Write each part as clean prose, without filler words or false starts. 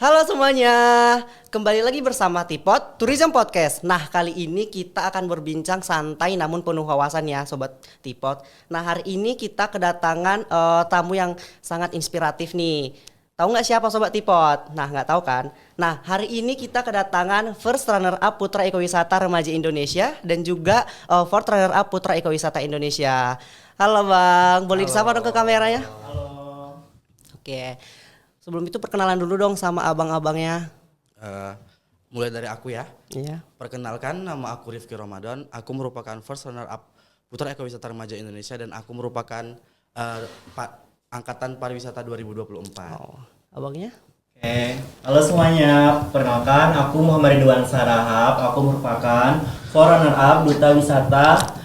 Halo semuanya, kembali lagi bersama Tipot Tourism Podcast. Nah, kali ini kita akan berbincang santai namun penuh wawasan ya Sobat Tipot. Nah, hari ini kita kedatangan tamu yang sangat inspiratif nih. Tahu nggak siapa Sobat Tipot? Nah, nggak tahu kan? Nah, hari ini kita kedatangan First Runner Up Putra Ekowisata Remaja Indonesia dan juga Fourth Runner Up Putra Ekowisata Indonesia. Halo Bang, boleh disapa dong ke kameranya? Halo. Oke. Sebelum itu perkenalan dulu dong sama abang-abangnya. Eh, Mulai dari aku ya. Iya. Perkenalkan, nama aku Rifki Ramadan. Aku merupakan first runner up Putra Ekowisata Remaja Indonesia dan aku merupakan angkatan pariwisata 2024. Oh, abangnya? Oke, halo semuanya. Perkenalkan, aku Muhammad Ridwan Sarahap. Aku merupakan runner up Duta Wisata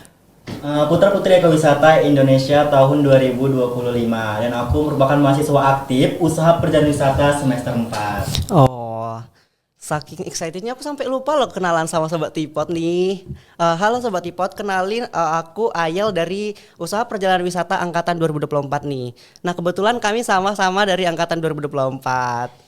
Putra Putri Ekowisata Indonesia tahun 2025 dan aku merupakan mahasiswa aktif Usaha Perjalanan Wisata semester 4. Oh, saking excitednya aku sampai lupa loh kenalan sama Sobat Tipot nih. Halo Sobat Tipot, kenalin aku Ayel dari Usaha Perjalanan Wisata Angkatan 2024 nih. Nah, kebetulan kami sama-sama dari Angkatan 2024.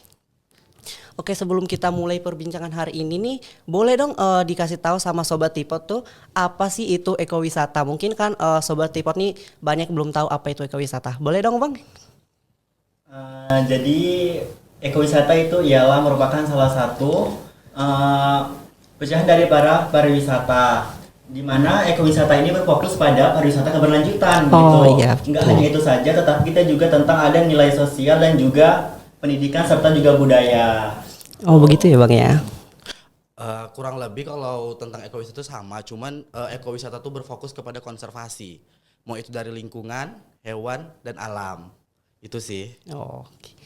Oke, sebelum kita mulai perbincangan hari ini nih, boleh dong dikasih tahu sama Sobat Tipot tuh apa sih itu ekowisata? Mungkin kan Sobat Tipot nih banyak belum tahu apa itu ekowisata. Boleh dong Bang? Jadi ekowisata itu ialah merupakan salah satu pecahan dari para pariwisata, di mana ekowisata ini berfokus pada pariwisata keberlanjutan gitu. Iya. Enggak hanya itu saja, tetapi kita juga tentang ada nilai sosial dan juga pendidikan serta juga budaya. Oh begitu ya Bang ya. Kurang lebih kalau tentang ekowisata itu sama, cuman ekowisata tuh berfokus kepada konservasi. Mau itu dari lingkungan, hewan, dan alam. Itu sih. Oh, oke.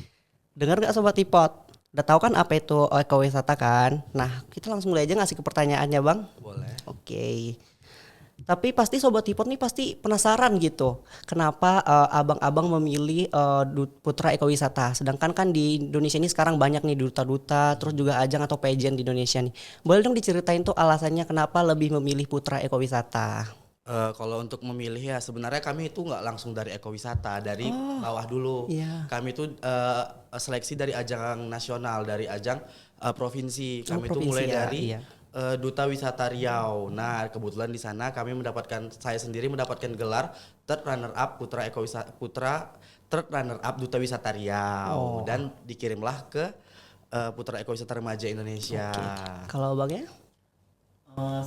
Dengar nggak Sobat Tipot? Udah tahu kan apa itu ekowisata kan? Nah, kita langsung mulai aja ngasih ke pertanyaannya Bang. Boleh. Oke. Tapi pasti Sobat Tipot nih pasti penasaran gitu. Kenapa abang-abang memilih Putra Ekowisata? Sedangkan kan di Indonesia ini sekarang banyak nih duta-duta, terus juga ajang atau pageant di Indonesia nih. Boleh dong diceritain tuh alasannya kenapa lebih memilih Putra Ekowisata? Kalau untuk memilih ya sebenarnya kami itu nggak langsung dari ekowisata, dari bawah dulu. Iya. Kami itu seleksi dari ajang nasional, dari ajang provinsi. Kami itu Provinsi mulai ya, dari iya. Duta Wisata Riau. Nah, kebetulan di sana kami saya sendiri mendapatkan gelar third runner up third runner up Duta Wisata Riau dan dikirimlah ke Putra Ekowisata Remaja Indonesia. Kalau abangnya?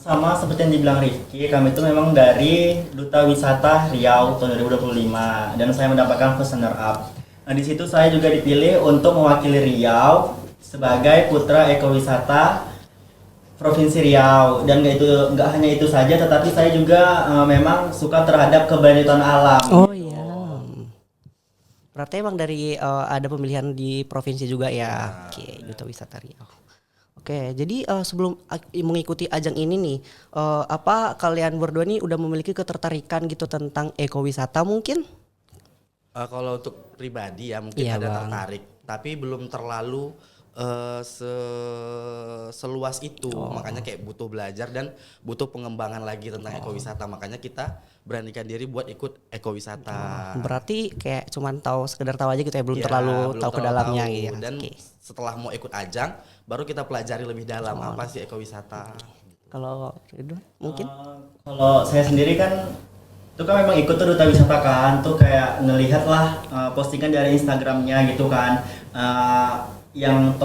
Sama seperti yang dibilang Rifki, kami itu memang dari Duta Wisata Riau tahun 2025 dan saya mendapatkan first runner up. Nah, di situ saya juga dipilih untuk mewakili Riau sebagai Putra Ekowisata Provinsi Riau, dan nggak hanya itu saja, tetapi saya juga memang suka terhadap keberlanjutan alam. Oh iya. Berarti emang dari ada pemilihan di provinsi juga ya. Oke, Duta Wisata Riau. Oke, jadi sebelum mengikuti ajang ini nih, apa kalian berdua nih udah memiliki ketertarikan gitu tentang ekowisata mungkin? Kalau untuk pribadi ya mungkin Iya, ada Bang. tertarik, tapi belum terlalu seluas itu. Makanya kayak butuh belajar dan butuh pengembangan lagi tentang ekowisata. Makanya kita beranikan diri buat ikut ekowisata. Berarti kayak cuman sekedar tahu aja gitu ya, belum Iya, terlalu belum tahu ke terlalu dalamnya tahu. gitu. Dan Oke. setelah mau ikut ajang, baru kita pelajari lebih dalam apa sih ekowisata. Kalau Ridwan mungkin? Kalau saya sendiri kan itu kan memang ikut tuh Duta Wisata kan, tuh kayak ngelihat lah postingan dari Instagramnya gitu kan, yang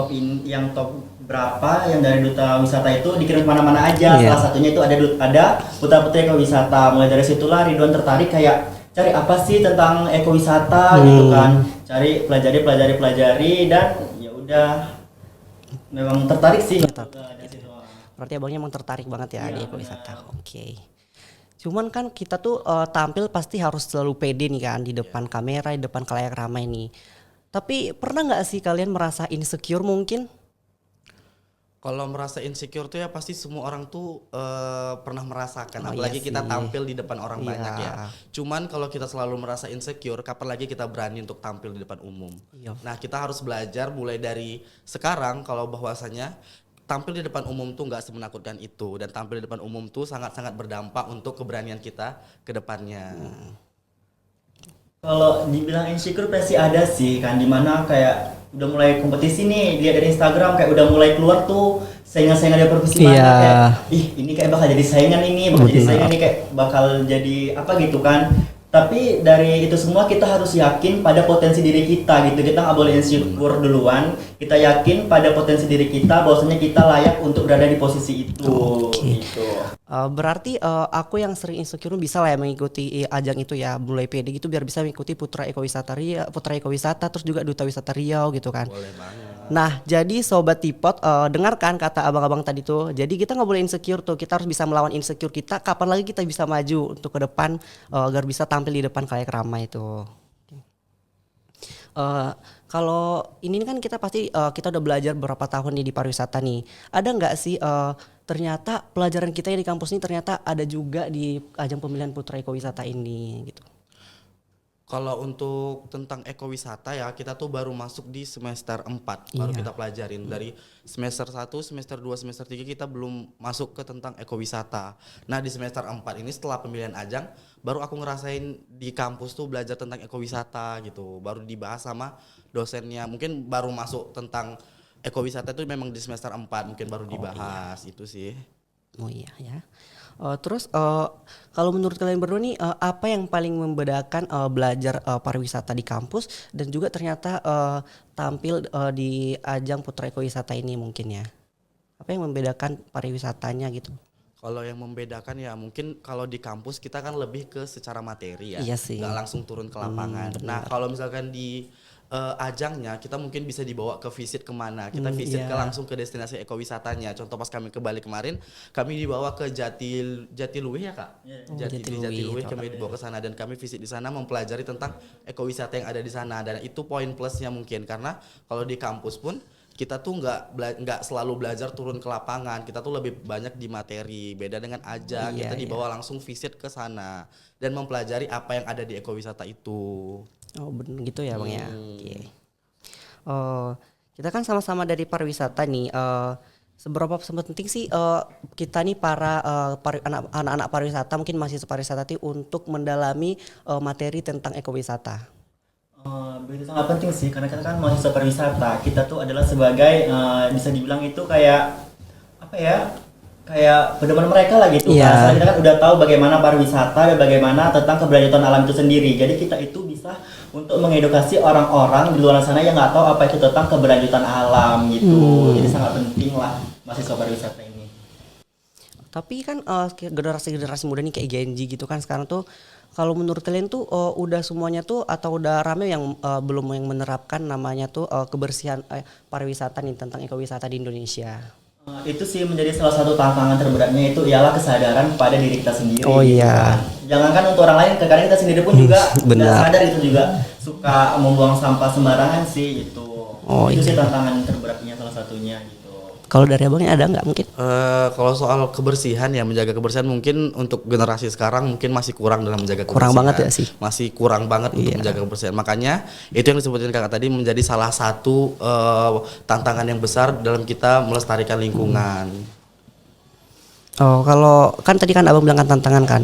top berapa yang dari Duta Wisata itu dikirim kemana-mana aja. Iya. Salah satunya itu ada Putra Putri Ekowisata. Mulai dari situlah Ridwan tertarik kayak cari apa sih tentang ekowisata gitu kan, cari pelajari dan ya udah memang tertarik sih. Dari situ. Berarti abangnya emang tertarik banget ya Iya, di ekowisata. Oke. Cuman kan kita tuh tampil pasti harus selalu pede nih kan di depan kamera, di depan khalayak ramai nih. Tapi pernah nggak sih kalian merasa insecure mungkin? Kalau merasa insecure tuh ya pasti semua orang tuh pernah merasakan, Oh, apalagi iya kita sih. tampil di depan orang Iya. banyak ya. Cuman kalau kita selalu merasa insecure, kapan lagi kita berani untuk tampil di depan umum? Iya. Nah, kita harus belajar mulai dari sekarang kalau bahwasanya tampil di depan umum tuh nggak semenakutkan itu, dan tampil di depan umum tuh sangat-sangat berdampak untuk keberanian kita ke depannya. Kalau dibilang insecure pasti ada sih kan, dimana kayak udah mulai kompetisi nih, lihat dari Instagram kayak udah mulai keluar tuh saingan-saingan dari profesi mana, Iya. kayak ih ini kayak bakal jadi saingan ini, bakal jadi saingan ini, kayak bakal jadi apa gitu kan. Tapi dari itu semua kita harus yakin pada potensi diri kita gitu, kita nggak boleh insecure duluan, kita yakin pada potensi diri kita bahwasanya kita layak untuk berada di posisi itu. Gitu. Berarti aku yang sering insecure bisa lah ya mengikuti ajang itu ya, mulai pede gitu biar bisa mengikuti Putra Ekowisata terus juga Duta Wisata Riau gitu kan. Boleh banget. Nah, jadi Sobat Tipot, dengarkan kata abang-abang tadi tuh. Jadi kita nggak boleh insecure tuh. Kita harus bisa melawan insecure kita. Kapan lagi kita bisa maju untuk ke depan agar bisa tampil di depan khalayak ramai itu. Kalau ini kan kita pasti kita udah belajar beberapa tahun nih di pariwisata nih. Ada nggak sih ternyata pelajaran kita yang di kampus ini ternyata ada juga di ajang pemilihan Putra Ekowisata ini gitu. Kalau untuk tentang ekowisata ya, kita tuh baru masuk di semester 4 baru Iya. kita pelajarin. Dari semester 1, semester 2, semester 3 kita belum masuk ke tentang ekowisata. Nah, di semester 4 ini setelah pemilihan ajang baru aku ngerasain di kampus tuh belajar tentang ekowisata gitu. Baru dibahas sama dosennya. Mungkin baru masuk tentang ekowisata itu memang di semester 4 mungkin baru dibahas itu sih. Oh iya ya. Terus kalau menurut kalian berdua nih apa yang paling membedakan belajar pariwisata di kampus dan juga ternyata tampil di ajang Putra Ekowisata ini mungkin ya? Apa yang membedakan pariwisatanya gitu? Kalau yang membedakan ya mungkin kalau di kampus kita kan lebih ke secara materi ya, Iya sih. nggak langsung turun ke lapangan. Nah kalau misalkan di ajangnya kita mungkin bisa dibawa ke visit kemana, kita visit iya. ke langsung ke destinasi ekowisatanya. Contoh pas kami ke Bali kemarin, kami dibawa ke Jatiluwih ya kak, Jatiluwih kami dibawa ke sana dan kami visit di sana mempelajari tentang ekowisata yang ada di sana dan itu poin plusnya mungkin karena kalau di kampus pun kita tuh nggak selalu belajar turun ke lapangan, kita tuh lebih banyak di materi. Beda dengan ajang, Iya, kita dibawa langsung visit ke sana dan mempelajari apa yang ada di ekowisata itu. Oh bener gitu ya bang ya. Oke. Kita kan sama-sama dari pariwisata nih. Seberapa penting sih kita nih para anak-anak pariwisata mungkin mahasiswa pariwisata nih untuk mendalami materi tentang ekowisata? Begitu sangat penting sih karena kita kan mahasiswa pariwisata, kita tuh adalah sebagai bisa dibilang itu kayak apa ya, kayak pedoman mereka lah gitu. Iya. Kan soalnya kita kan udah tahu bagaimana pariwisata dan bagaimana tentang keberlanjutan alam itu sendiri, jadi kita itu bisa untuk mengedukasi orang-orang di luar sana yang nggak tahu apa itu tentang keberlanjutan alam gitu. Jadi sangat penting lah mahasiswa pariwisata ini. Tapi kan generasi muda nih kayak Gen Z gitu kan sekarang tuh, kalau menurut kalian tuh udah semuanya tuh atau udah rame yang belum yang menerapkan namanya tuh kebersihan pariwisata nih tentang ekowisata di Indonesia? Itu sih menjadi salah satu tantangan terberatnya, itu ialah kesadaran pada diri kita sendiri. Oh iya. Jangankan untuk orang lain, kadang kita sendiri pun juga Benar. nggak sadar itu juga suka membuang sampah sembarangan sih gitu. Oh, Itu iya. sih tantangan terberatnya salah satunya gitu. Kalau dari abangnya ada nggak mungkin? Kalau soal kebersihan ya, menjaga kebersihan mungkin untuk generasi sekarang mungkin masih kurang dalam menjaga kebersihan. Kurang banget ya sih. Masih kurang banget untuk Iya. menjaga kebersihan. Makanya itu yang disebutin kakak tadi menjadi salah satu tantangan yang besar dalam kita melestarikan lingkungan. Oh kalau kan tadi kan abang bilang kan tantangan kan.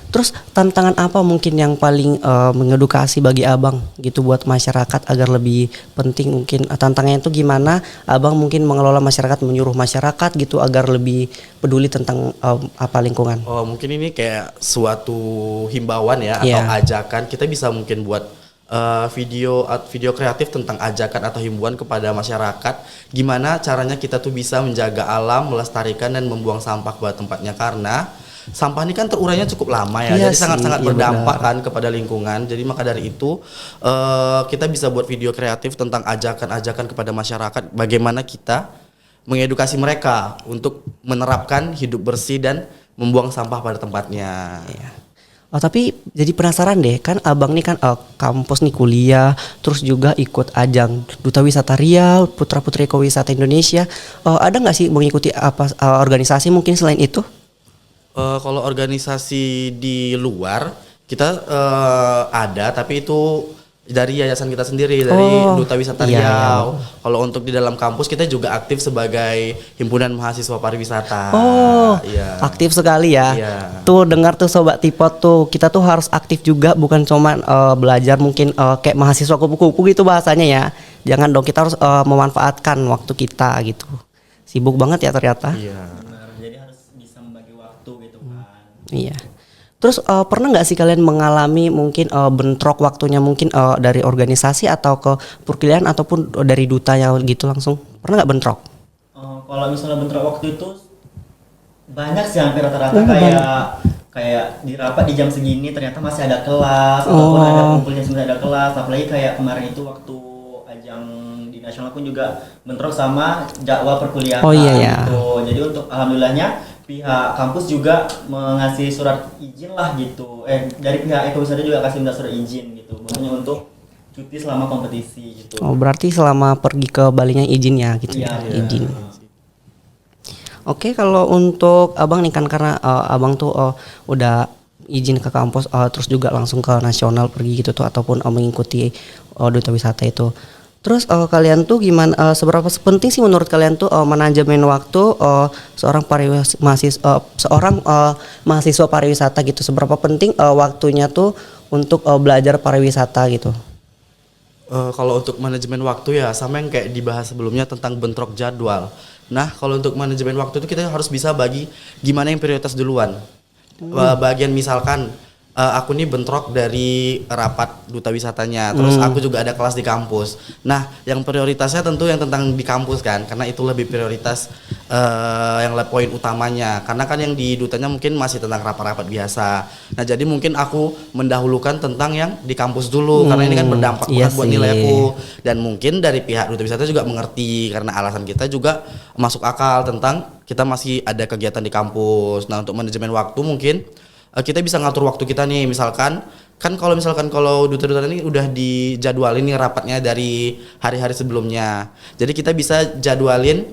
Terus tantangan apa mungkin yang paling mengedukasi bagi abang gitu buat masyarakat agar lebih penting mungkin tantangannya itu gimana abang mungkin mengelola masyarakat, menyuruh masyarakat gitu agar lebih peduli tentang apa lingkungan? Oh mungkin ini kayak suatu himbauan ya atau Iya. ajakan, kita bisa mungkin buat video kreatif tentang ajakan atau himbauan kepada masyarakat gimana caranya kita tuh bisa menjaga alam, melestarikan dan membuang sampah pada tempatnya, karena sampah ini kan terurainya cukup lama ya, Iya jadi sih, sangat-sangat iya berdampak benar. kan kepada lingkungan. Jadi maka dari itu kita bisa buat video kreatif tentang ajakan-ajakan kepada masyarakat bagaimana kita mengedukasi mereka untuk menerapkan hidup bersih dan membuang sampah pada tempatnya. Iya. Tapi jadi penasaran deh, kan abang nih kan kampus nih kuliah, terus juga ikut ajang Duta Wisata Riau, Putra Putri Ekowisata Indonesia. Ada nggak sih mengikuti apa organisasi mungkin selain itu? Kalau organisasi di luar kita ada, tapi itu Dari yayasan kita sendiri, dari Oh, Duta Wisata iya, Riau. Kalau untuk di dalam kampus kita juga aktif sebagai himpunan mahasiswa pariwisata. Oh, iya. aktif sekali ya. Iya. Tuh dengar tuh Sobat Tipot tuh, kita tuh harus aktif juga, bukan cuma belajar mungkin kayak mahasiswa kupu-kupu gitu bahasanya ya. Jangan dong, kita harus memanfaatkan waktu kita gitu. Sibuk banget ya ternyata. Iya. Benar, jadi harus bisa membagi waktu gitu kan. Iya. Terus pernah nggak sih kalian mengalami mungkin bentrok waktunya mungkin dari organisasi atau ke perkuliahan ataupun dari dutanya gitu langsung? Pernah nggak bentrok? Kalau misalnya bentrok waktu itu banyak sih, hampir rata-rata kayak di rapat di jam segini ternyata masih ada kelas ataupun ada kumpulnya sebenarnya ada kelas. Apalagi kayak kemarin itu waktu ajang di nasional pun juga bentrok sama jadwal perkuliahan. Oh, iya, ya. Gitu. Jadi untuk alhamdulillahnya pihak kampus juga mengasih surat izin lah gitu. Dari pihak Ekowisata juga kasih minta surat izin gitu. Maksudnya untuk cuti selama kompetisi gitu. Oh, berarti selama pergi ke Balinya izin ya gitu ya, Iya. izin. Oke, kalau untuk abang nih kan karena abang tuh udah izin ke kampus, terus juga langsung ke nasional pergi gitu tuh ataupun mengikuti duta wisata itu. Terus kalian tuh gimana? Seberapa penting sih menurut kalian tuh manajemen waktu seorang mahasiswa pariwisata gitu? Seberapa penting waktunya tuh untuk belajar pariwisata gitu? Kalau untuk manajemen waktu ya sama yang kayak dibahas sebelumnya tentang bentrok jadwal. Nah, kalau untuk manajemen waktu itu kita harus bisa bagi gimana yang prioritas duluan. Bagian misalkan aku nih bentrok dari rapat duta wisatanya, terus aku juga ada kelas di kampus. Nah, yang prioritasnya tentu yang tentang di kampus kan, karena itu lebih prioritas yang poin utamanya. Karena kan yang di dutanya mungkin masih tentang rapat-rapat biasa. Nah, jadi mungkin aku mendahulukan tentang yang di kampus dulu, karena ini kan berdampak iya banget buat sih. nilai aku. Dan mungkin dari pihak duta wisata juga mengerti, karena alasan kita juga masuk akal tentang kita masih ada kegiatan di kampus. Nah, untuk manajemen waktu mungkin kita bisa ngatur waktu kita nih, misalkan kan kalau duta-duta ini udah dijadwalin nih rapatnya dari hari-hari sebelumnya. Jadi kita bisa jadwalin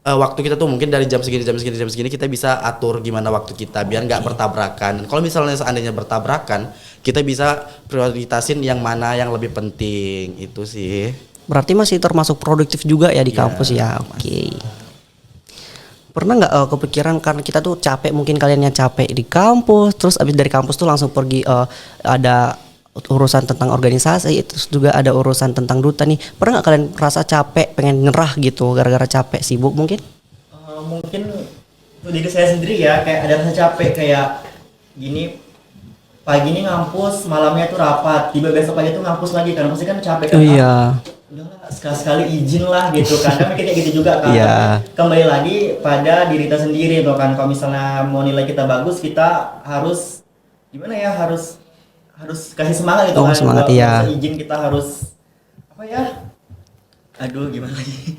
waktu kita tuh mungkin dari jam segini kita bisa atur gimana waktu kita biar nggak bertabrakan. Kalau misalnya seandainya bertabrakan, kita bisa prioritasin yang mana yang lebih penting, itu sih. Berarti masih termasuk produktif juga ya di kampus ya. Oke. Pernah nggak kepikiran karena kita tuh capek, mungkin kaliannya capek di kampus, terus abis dari kampus tuh langsung pergi ada urusan tentang organisasi, terus juga ada urusan tentang duta nih. Pernah nggak kalian rasa capek, pengen nyerah gitu gara-gara capek, sibuk mungkin? Mungkin untuk diri saya sendiri ya, kayak ada rasa capek kayak gini, pagi ini ngampus, malamnya tuh rapat, tiba besok pagi tuh ngampus lagi, karena pasti kan capek kan. Oh iya. Udahlah sekali-sekali izin lah gitu kan, kan kayak gitu juga kan. Iya. Kembali lagi pada diri kita sendiri tuh kan, kalau misalnya mau nilai kita bagus, kita harus gimana ya, harus kasih semangat gitu Oh, kan. semangat, Kalau iya. bisa izin kita harus apa ya, aduh gimana lagi.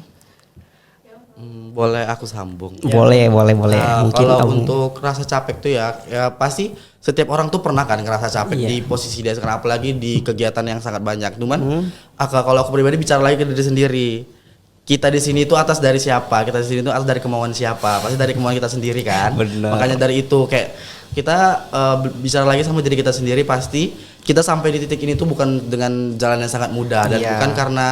Boleh aku sambung? Boleh. Nah, Mungkin kalau kamu- untuk rasa capek tuh ya pasti setiap orang tuh pernah kan ngerasa capek Iya. di posisi dia sekarang, apalagi di kegiatan yang sangat banyak. Cuman kalau aku pribadi bicara lagi ke diri sendiri, kita di sini tuh atas dari siapa? Kita di sini tuh atas dari kemauan siapa? Pasti dari kemauan kita sendiri kan. Benar. Makanya dari itu kayak kita bicara lagi sama diri kita sendiri, pasti kita sampai di titik ini tuh bukan dengan jalan yang sangat mudah dan Iya. bukan karena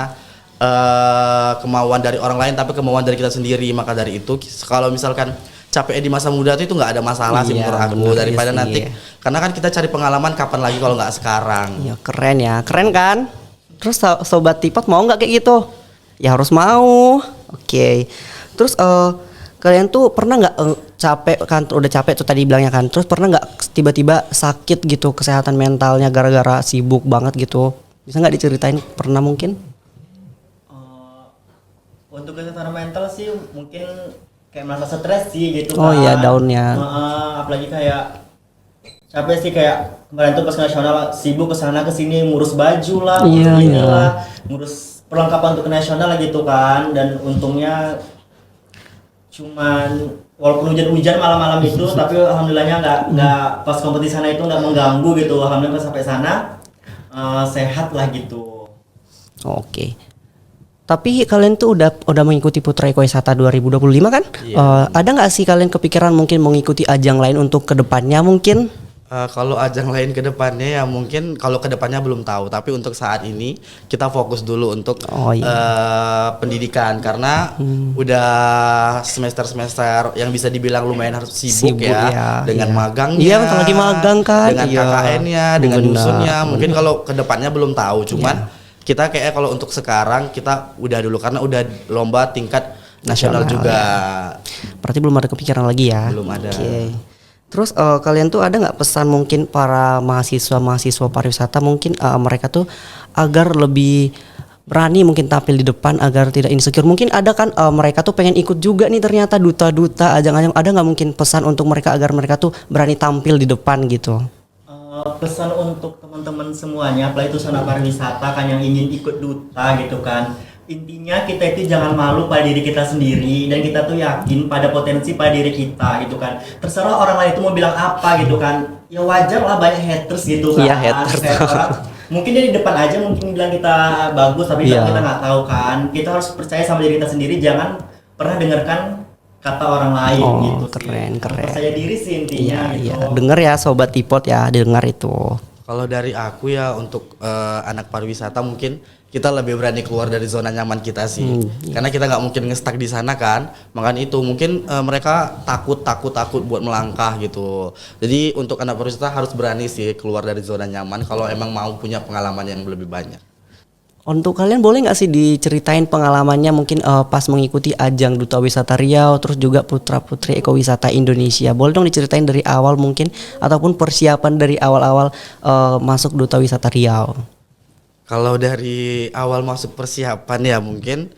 kemauan dari orang lain, tapi kemauan dari kita sendiri. Maka dari itu kalau misalkan capek di masa muda itu nggak ada masalah sih Iya, menurut aku, benar, daripada iya sih. nanti karena kan kita cari pengalaman kapan lagi kalau nggak sekarang. Iya, keren ya, keren kan? Terus Sobat Tipot mau nggak kayak gitu? Ya harus mau. Oke. Terus kalian tuh pernah nggak capek kan? Udah capek tuh tadi bilangnya kan. Terus pernah nggak tiba-tiba sakit gitu kesehatan mentalnya gara-gara sibuk banget gitu? Bisa nggak diceritain? Pernah mungkin? Untuk kesehatan mental sih mungkin kayak merasa stres sih gitu Oh kan. iya, down-nya. Apalagi kayak capek sih, kayak kemarin tuh pas ke nasional sibuk kesana kesini ngurus baju lah, Iya, ngurus ini iya. lah, ngurus perlengkapan untuk ke nasional gitu kan. Dan untungnya cuman walaupun hujan-hujan malam-malam itu tapi alhamdulillahnya nggak pas kompetisi sana itu nggak mengganggu gitu. Alhamdulillah pas sampai sana sehat lah gitu. Oke. Tapi kalian tuh udah mengikuti Putra Ekowisata 2025 kan? Iya. Ada nggak sih kalian kepikiran mungkin mengikuti ajang lain untuk kedepannya mungkin? Kalau ajang lain ke depannya ya mungkin kalau ke depannya belum tahu, tapi untuk saat ini kita fokus dulu untuk pendidikan karena udah semester-semester yang bisa dibilang lumayan harus sibuk ya dengan magangnya. Iya, bentar lagi magang kan. Dengan KKN-nya, dengan dusunnya. Mungkin kalau ke depannya belum tahu, cuman kita kayak kalau untuk sekarang kita udah dulu karena udah lomba tingkat nasional juga. Berarti belum ada kepikiran lagi ya? Belum ada. Oke. Terus kalian tuh ada nggak pesan mungkin para mahasiswa pariwisata mungkin mereka tuh agar lebih berani mungkin tampil di depan agar tidak insecure. Mungkin ada kan mereka tuh pengen ikut juga nih ternyata duta-duta ajang-ajang. Ada nggak mungkin pesan untuk mereka agar mereka tuh berani tampil di depan gitu? Pesan untuk teman-teman semuanya, apalagi itu anak pariwisata kan yang ingin ikut duta gitu kan. Intinya kita itu jangan malu pada diri kita sendiri dan kita tuh yakin pada potensi pada diri kita gitu kan. Terserah orang lain itu mau bilang apa gitu kan. Ya wajar lah banyak haters gitu kan. Iya, haters. Mungkin dia di depan aja mungkin bilang kita bagus tapi kita nggak tahu kan. Kita harus percaya sama diri kita sendiri, jangan pernah dengarkan kata orang lain gitu. Keren. Percaya diri sih intinya gitu. Iya, denger ya sobat Tipot ya, dengar itu. Kalau dari aku ya untuk anak pariwisata mungkin kita lebih berani keluar dari zona nyaman kita sih, karena kita nggak mungkin ngestak di sana kan, makanya itu mungkin mereka takut buat melangkah gitu. Jadi untuk anak pariwisata harus berani sih keluar dari zona nyaman kalau emang mau punya pengalaman yang lebih banyak. Untuk kalian boleh nggak sih diceritain pengalamannya mungkin pas mengikuti ajang Duta Wisata Riau, terus juga Putra Putri Ekowisata Indonesia. Boleh dong diceritain dari awal mungkin ataupun persiapan dari awal-awal masuk Duta Wisata Riau. Kalau dari awal masuk persiapan ya mungkin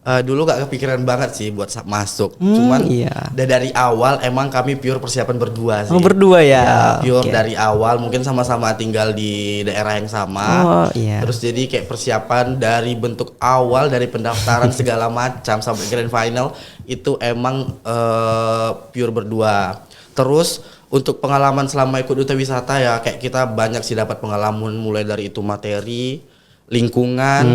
dulu gak kepikiran banget sih buat masuk. Cuman dari awal emang kami pure persiapan berdua sih. Berdua ya. Pure dari awal mungkin sama-sama tinggal di daerah yang sama. Terus jadi kayak persiapan dari bentuk awal dari pendaftaran segala macam sampai grand final itu emang pure berdua. Terus untuk pengalaman selama ikut duta wisata ya kayak kita banyak sih dapat pengalaman mulai dari itu materi, lingkungan,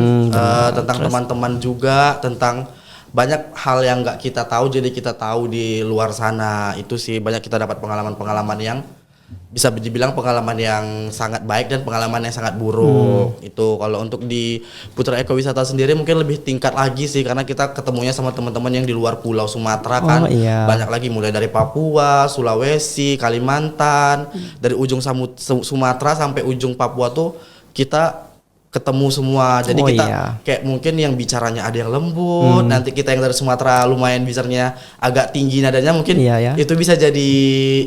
tentang teman-teman juga, tentang banyak hal yang nggak kita tahu jadi kita tahu di luar sana. Itu sih banyak kita dapat pengalaman-pengalaman yang bisa dibilang pengalaman yang sangat baik dan pengalaman yang sangat buruk. Itu kalau untuk di Putra Ekowisata sendiri mungkin lebih tingkat lagi sih karena kita ketemunya sama teman-teman yang di luar Pulau Sumatera kan. Banyak lagi mulai dari Papua, Sulawesi, Kalimantan, dari ujung Sumatera sampai ujung Papua tuh kita ketemu semua. Jadi kita kayak mungkin yang bicaranya ada yang lembut, nanti kita yang dari Sumatera lumayan bicaranya agak tinggi nadanya mungkin itu bisa jadi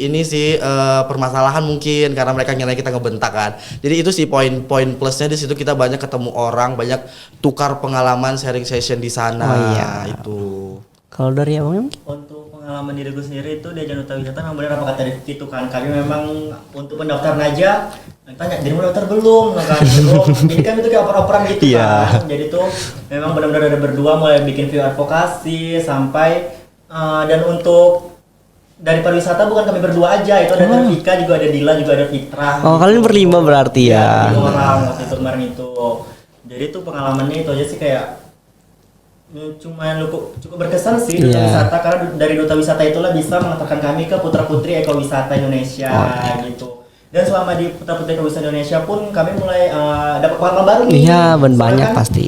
ini sih permasalahan mungkin karena mereka ngira kita ngebentak kan. Jadi itu sih poin-poin plusnya di situ kita banyak ketemu orang, banyak tukar pengalaman, sharing session di sana. Itu. Kalau dari abang? Untuk pengalaman diriku sendiri itu di ajang Duta Wisata memang benar apa kata Rifki itu kan, kami memang untuk pendaftaran aja tanya jadi mau daftar belum kan belum. Jadi kan itu kayak oper-operan gitu kan. Jadi tuh memang benar-benar ada berdua mulai bikin video advokasi sampai dan untuk dari pariwisata bukan kami berdua aja, itu ada Vika juga, ada Dila juga, ada Fitra. Kalian berlima berarti ya. 3 orang waktu itu kemarin itu. Jadi tuh pengalamannya itu aja sih kayak cukup berkesan sih Duta Wisata karena dari Duta Wisata itulah bisa mengantarkan kami ke Putra Putri Ekowisata Indonesia gitu. Dan selama di Putra Putri Ekowisata Indonesia pun kami mulai dapat pengalaman baru nih. Iya, banyak kan, pasti.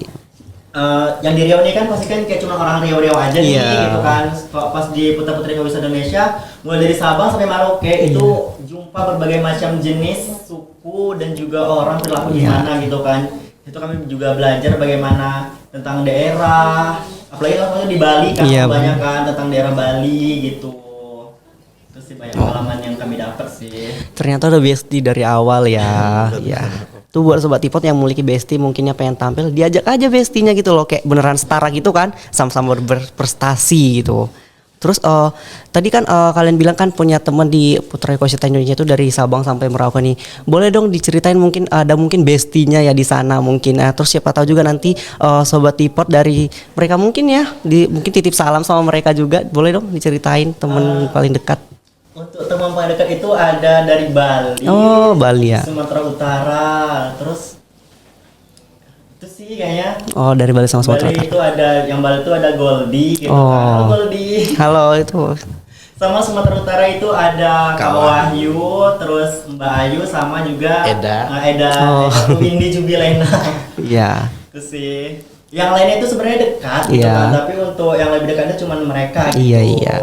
Yang di Riau ini kan pasti kan kayak cuma orang Riau aja nih gitu kan. Pas di Putra Putri Ekowisata Indonesia mulai dari Sabang sampai Merauke itu jumpa berbagai macam jenis suku dan juga orang perilaku gimana gitu kan. Itu kami juga belajar bagaimana tentang daerah, apalagi kan di Bali kan banyak kan tentang daerah Bali gitu. Terus sih banyak pengalaman yang kami dapat sih. Ternyata udah bestie dari awal ya. Tuh buat sobat Tipot yang memiliki bestie mungkinnya pengen tampil, diajak aja bestinya gitu loh, kayak beneran setara gitu kan, sama-sama berprestasi gitu. Terus tadi kan kalian bilang kan punya teman di Putra Ekowisata Indonesia itu dari Sabang sampai Merauke nih. Boleh dong diceritain mungkin ada mungkin bestinya ya di sana mungkin. Terus siapa tahu juga nanti sobat Tipot dari mereka mungkin ya mungkin titip salam sama mereka juga. Boleh dong diceritain teman paling dekat. Untuk teman paling dekat itu ada dari Bali. Bali ya. Sumatera Utara. Terus itu sih kayaknya. Dari Bali sama Sumatera Utara. Bali itu ada yang Bali itu ada Goldie gitu kan. Halo Goldie. Halo itu. Sama Sumatera Utara itu ada Kak Wahyu, terus Mbak Ayu sama juga Eda. Eda, Oh. Windy Jubilena. Iya. Itu sih. Yang lainnya itu sebenarnya dekat gitu Iya. kan, tapi untuk yang lebih dekatnya cuma mereka gitu. Iya, iya.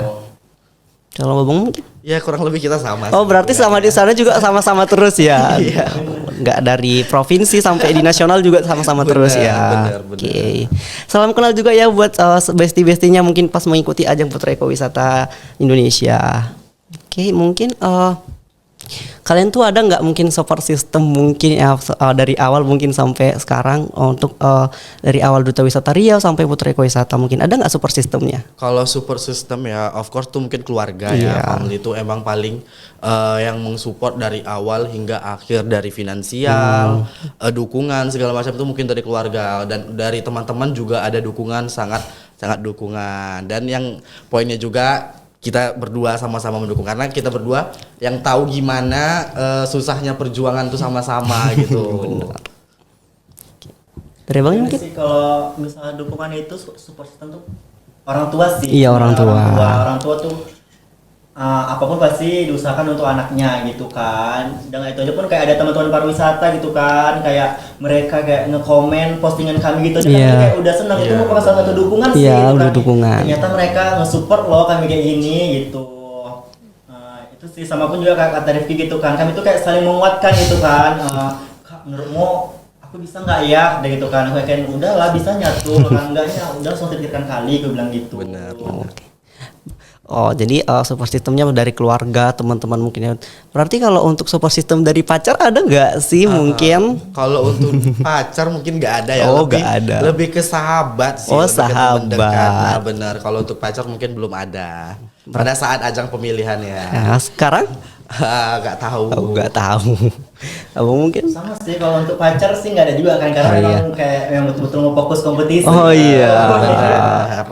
Kalau Babang mungkin? Ya kurang lebih kita sama. Oh sih. berarti sama di sana juga sama-sama terus ya? Iya. Nggak dari provinsi sampai di nasional juga sama-sama Bener, terus ya. bener, Oke. Salam kenal juga ya buat bestie-bestinya mungkin pas mengikuti ajang Putra Ekowisata Indonesia. Oke, mungkin kalian tuh ada nggak mungkin support system mungkin ya dari awal mungkin sampai sekarang untuk dari awal Duta Wisata Riau sampai Putra Ekowisata mungkin ada nggak support systemnya? Kalau support system ya, of course tuh mungkin keluarga Iya. ya, family itu emang paling yang mensupport dari awal hingga akhir, dari finansial, dukungan segala macam itu mungkin dari keluarga, dan dari teman-teman juga ada dukungan, sangat dukungan. Dan yang poinnya juga kita berdua sama-sama mendukung, karena kita berdua yang tahu gimana susahnya perjuangan tuh sama-sama gitu. Dari Bang Jadi mungkin? sih kalau misalnya dukungan itu support system tuh orang tua sih. Iya, orang tua. Orang tua tuh apapun pasti diusahakan untuk anaknya gitu kan. Dengan itu aja pun kayak ada teman-teman pariwisata gitu kan, kayak mereka kayak nge-komen postingan kami gitu aja Iya. kami kayak udah senang. Itu Iya. merupakan salah satu dukungan sih Iya, gitu udah kan. dukungan. Ternyata mereka nge-support loh kami kayak gini gitu. Itu sih sama pun juga kata Rifki gitu kan, kami tuh kayak saling menguatkan gitu kan. Kak, menurutmu aku bisa nggak ya, udah gitu kan. Aku kayak udahlah bisa nyatu, kan enggaknya udah langsung pikirkan kali, aku bilang gitu. Bener. Oh jadi support systemnya dari keluarga teman-teman mungkin ya. Berarti kalau untuk support system dari pacar ada nggak sih mungkin? Kalau untuk pacar mungkin nggak ada ya. Oh, lebih, nggak ada. Lebih ke sahabat sih. Oh, lebih ke teman sahabat. dekat. Nah benar. Kalau untuk pacar mungkin belum ada. Pada saat ajang pemilihan ya. Nah, sekarang Nggak tahu. aku nggak tahu. Abang mungkin? Sama sih kalau untuk pacar sih nggak ada juga kan, karena Oh, iya. memang kayak yang betul-betul mau fokus kompetisi. Oh, iya.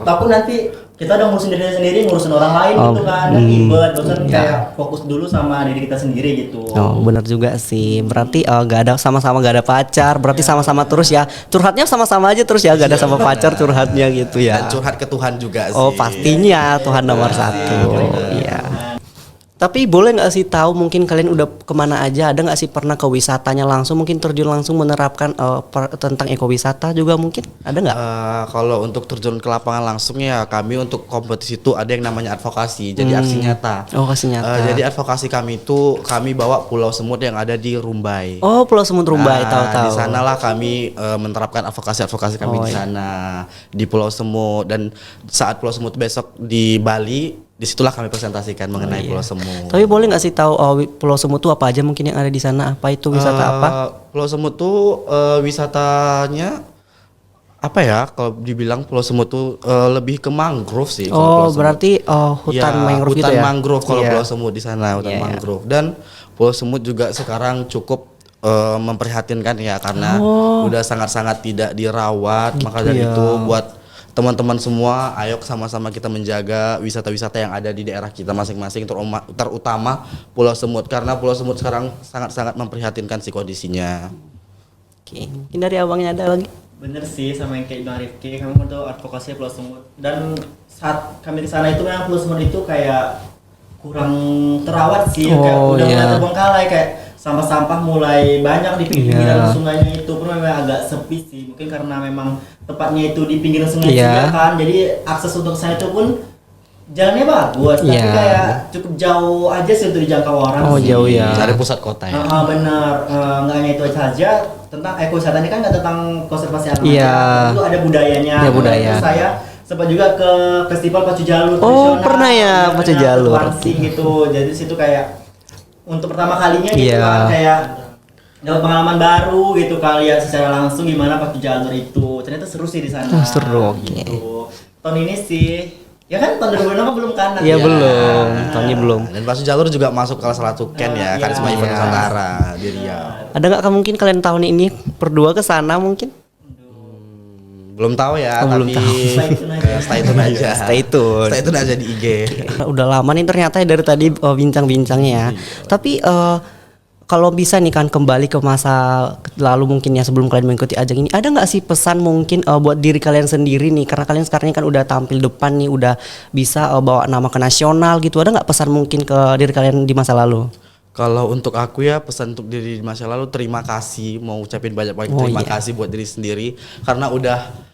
Takut nanti kita udah ngurusin diri sendiri, ngurusin orang lain Oh, gitu kan, dan ribet. Bosan iya. kayak fokus dulu sama diri kita sendiri gitu. Oh benar juga sih. Berarti nggak ada sama-sama nggak ada pacar. Berarti sama-sama terus ya. Curhatnya sama-sama aja terus ya. Nggak ada sama pacar curhatnya gitu ya. Dan curhat ke Tuhan juga sih. Oh pastinya Tuhan nomor satu. Iya. Tapi boleh nggak sih tahu mungkin kalian udah kemana aja? Ada nggak sih pernah ke wisatanya langsung mungkin terjun langsung menerapkan tentang ekowisata juga mungkin? Ada nggak? Kalau untuk terjun ke lapangan langsung ya, kami untuk kompetisi itu ada yang namanya advokasi, jadi aksi nyata. Oh kasih nyata. Jadi advokasi kami itu kami bawa Pulau Semut yang ada di Rumbai. Oh Pulau Semut Rumbai tahu-tahu. Di sanalah kami menerapkan advokasi kami di sana di Pulau Semut, dan saat Pulau Semut besok di Bali, disitulah kami presentasikan mengenai Pulau Semut. Tapi boleh nggak sih tahu Pulau Semut itu apa aja mungkin yang ada di sana? Apa itu wisata apa? Pulau Semut tuh wisatanya apa ya? Kalau dibilang Pulau Semut tuh lebih ke mangrove sih. kalau Oh Pulau Semut. berarti hutan Ya, mangrove hutan gitu ya? mangrove kalau Iya. Pulau Semut di sana, hutan Iya, iya. mangrove. Dan Pulau Semut juga sekarang cukup memprihatinkan ya, karena udah sangat-sangat tidak dirawat. Maka dari ya. itu buat teman-teman semua, ayo sama-sama kita menjaga wisata-wisata yang ada di daerah kita masing-masing, terutama Pulau Semut, karena Pulau Semut sekarang sangat-sangat memprihatinkan sih kondisinya. Oke, mungkin dari abangnya ada lagi? Bener sih sama yang kayak Bang Rifki, kami untuk advokasi Pulau Semut. Dan saat kami di sana itu memang Pulau Semut itu kayak kurang terawat sih, kayak Oh, udah iya. mulai terbengkalai, kayak sampah-sampah mulai banyak di pinggiran Iya. sungainya itu pun memang agak sepi sih. Mungkin karena memang tepatnya itu di pinggiran sungai Iya. juga kan, jadi akses untuk sana itu pun jalannya bagus, tapi Iya. kayak cukup jauh aja sih untuk dijangkau orang Oh, sih. jauh ya. Dari pusat kota ya. Benar, nggak hanya itu saja, tentang ekowisata ini kan nggak tentang konservasi alam Iya. aja, itu ada budayanya. Iya, budaya. Terus saya sempat juga ke festival pacu jalur Oh, tradisional. pernah ya, Iya, pacu pernah, jalur. ke Wansing gitu. Jadi situ kayak untuk pertama kalinya gitu Iya. kan, kayak dapat pengalaman baru gitu kali ya, secara langsung gimana pacu jalur itu. Ternyata seru sih di sana. Oh, seru, oke. Gitu. Tahun ini sih, ya kan tahun 2006 belum kan? Iya ya. belum, tahunnya belum. Dan Pasu Jalur juga masuk ke salah satu ken ya, Karisma Event Iya. Nusantara di Riau. Ada nggak mungkin kalian tahun ini berdua ke sana mungkin? Belum tahu ya, Oh, belum tapi tahu. Stay tune aja. stay tune aja. Stay tune. Stay tune aja di IG. Udah lama nih ternyata ya dari tadi bincang-bincangnya ya. Tapi kalau bisa nih kan kembali ke masa lalu mungkin ya sebelum kalian mengikuti ajang ini, ada nggak sih pesan mungkin buat diri kalian sendiri nih, karena kalian sekarang ini kan udah tampil depan nih, udah bisa bawa nama ke nasional gitu, ada nggak pesan mungkin ke diri kalian di masa lalu? Kalau untuk aku ya pesan untuk diri masa lalu terima kasih, mau ucapin banyak-banyak terima kasih buat diri sendiri karena udah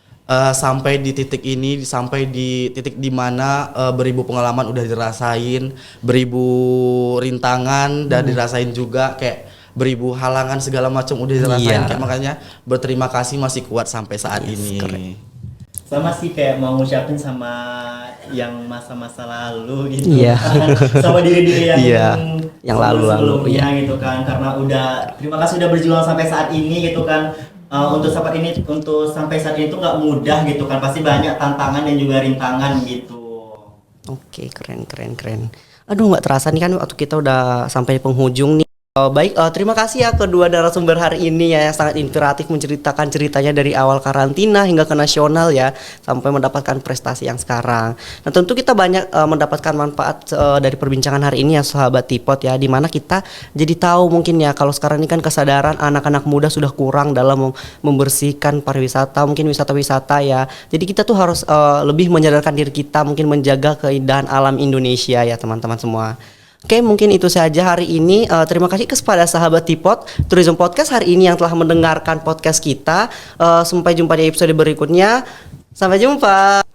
sampai di titik ini, sampai di titik dimana beribu pengalaman udah dirasain, beribu rintangan dan dirasain juga, kayak beribu halangan segala macam udah dirasain, kayak makanya berterima kasih masih kuat sampai saat ini. Keren. Sama sih kayak mau ngucapin sama yang masa-masa lalu gitu Iya. kan. Sama diri-diri yang lalu-lalu, sebelumnya gitu kan, karena udah terima kasih udah berjuang sampai saat ini gitu kan. Untuk sampai saat ini tuh nggak mudah gitu kan, pasti banyak tantangan dan juga rintangan gitu. Oke, keren. Aduh, nggak terasa nih kan waktu kita udah sampai di penghujung nih. Baik, terima kasih ya kedua narasumber hari ini ya yang sangat inspiratif menceritakan ceritanya dari awal karantina hingga ke nasional ya sampai mendapatkan prestasi yang sekarang. Nah tentu kita banyak mendapatkan manfaat dari perbincangan hari ini ya sahabat Tipot ya, dimana kita jadi tahu mungkin ya kalau sekarang ini kan kesadaran anak-anak muda sudah kurang dalam membersihkan pariwisata, mungkin wisata-wisata ya. Jadi kita tuh harus lebih menyadarkan diri kita, mungkin menjaga keindahan alam Indonesia ya teman-teman semua. Oke, mungkin itu saja hari ini. Terima kasih kepada sahabat Tipot Tourism Podcast hari ini yang telah mendengarkan podcast kita. Sampai jumpa di episode berikutnya. Sampai jumpa.